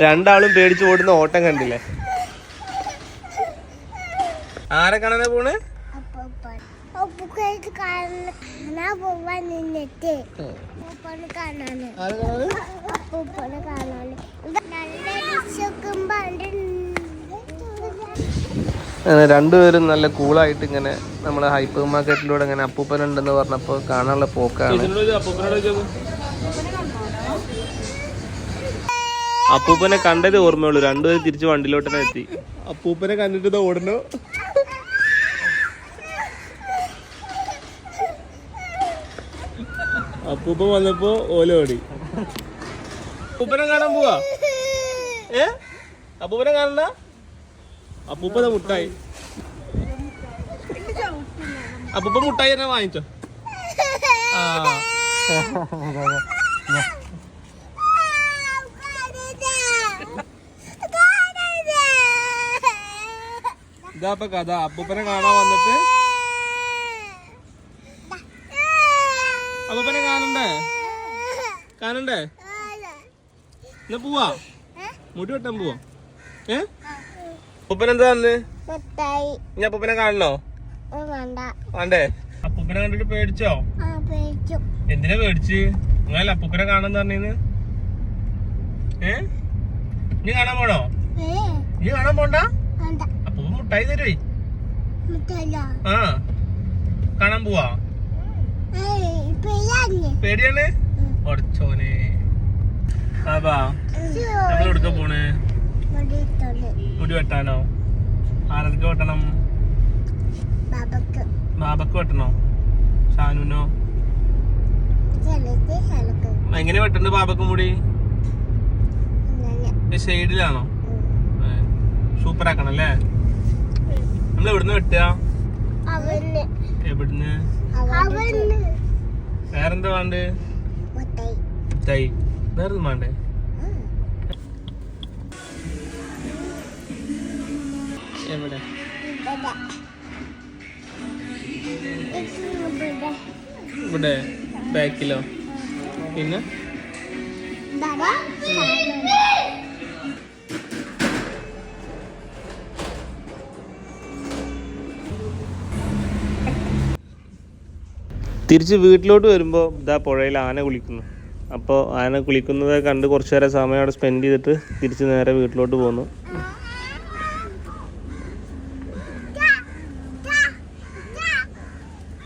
രണ്ടാളും പേടിച്ച് ഓടുന്ന ഓട്ടം കണ്ടില്ലേ? ആരെ കാണാനാ പോണ്? അങ്ങനെ രണ്ടുപേരും നല്ല കൂളായിട്ട് ഇങ്ങനെ നമ്മളെ ഹൈപ്പർ മാർക്കറ്റിലൂടെ ഇങ്ങനെ അപ്പൂപ്പനുണ്ടെന്ന് പറഞ്ഞപ്പോ കാണാനുള്ള പോക്കാണ്. അപ്പൂപ്പനെ കണ്ടതേ ഓർമ്മയുള്ളൂ. രണ്ടുപേരും തിരിച്ച് വണ്ടിയിലോട്ട് തന്നെ എത്തി. അപ്പൂപ്പനെ കണ്ടിട്ട് ഓടുന്നു. അപ്പൂപ്പ വന്നപ്പോ ഓല ഓടി. അപ്പൂപ്പനെ കാണാൻ പോവാ. അപ്പൂപ്പനെ കാണണ്ട. അപ്പൂപ്പ മുട്ടായി. അപ്പൂപ്പ മുട്ടായി തന്നെ വാങ്ങിച്ചോ. ഇതാപ്പ കഥ. അപ്പൂപ്പനെ കാണാൻ വന്നിട്ട് അപ്പൂപ്പനെ കാണണ്ടേ എന്നാ പോവാ. മുടി വെട്ടാൻ പോവാ. അപ്പൂപ്പൻ എന്താ വന്ന്? ഇനി അപ്പൂപ്പനെ കാണണോ? വേണ്ടേ? അപ്പൂപ്പനെ കണ്ടിട്ട് പേടിച്ചോ? എന്തിനാ പേടിച്ച്? നിങ്ങളല്ല അപ്പൂപ്പനെ കാണാന്ന് പറഞ്ഞിന്ന്. നീ കാണാൻ പോണോ? നീ കാണാൻ പോണ്ട. അപ്പൂപ്പൻ മുട്ടായി തരുവേ. ആ കാണാൻ പോവാ. പേടിയാണ്. ഒടച്ചോനെ. നമ്മൾ എവിടുക്ക പോണേ? മുടി വെട്ടാനോ? ആരൊക്കെ വെട്ടണം? ബാബക്ക് വെട്ടണോ? ഷാനുനോ? എങ്ങനെ വെട്ടണ്ട് ബാബക്ക് മുടി? ഷെയ്ഡിലാണോ? സൂപ്പർ ആക്കണം അല്ലേ? നമ്മൾ എവിടുന്ന് വെട്ടുക? എവിടുന്ന്? വേറെന്താ വേണ്ടേ? മുട്ടായി. വേറൊന്നും വേണ്ടേ? എവിടെ? ഇവിടെ ബാക്കിലോ? പിന്നെ തിരിച്ച് വീട്ടിലോട്ട് വരുമ്പോൾ ഇതാ പുഴയിൽ ആന കുളിക്കുന്നു. അപ്പോൾ ആന കുളിക്കുന്നത് കണ്ട് കുറച്ച് നേരം സമയം അവിടെ സ്പെൻഡ് ചെയ്തിട്ട് തിരിച്ച് നേരെ വീട്ടിലോട്ട് പോന്നു.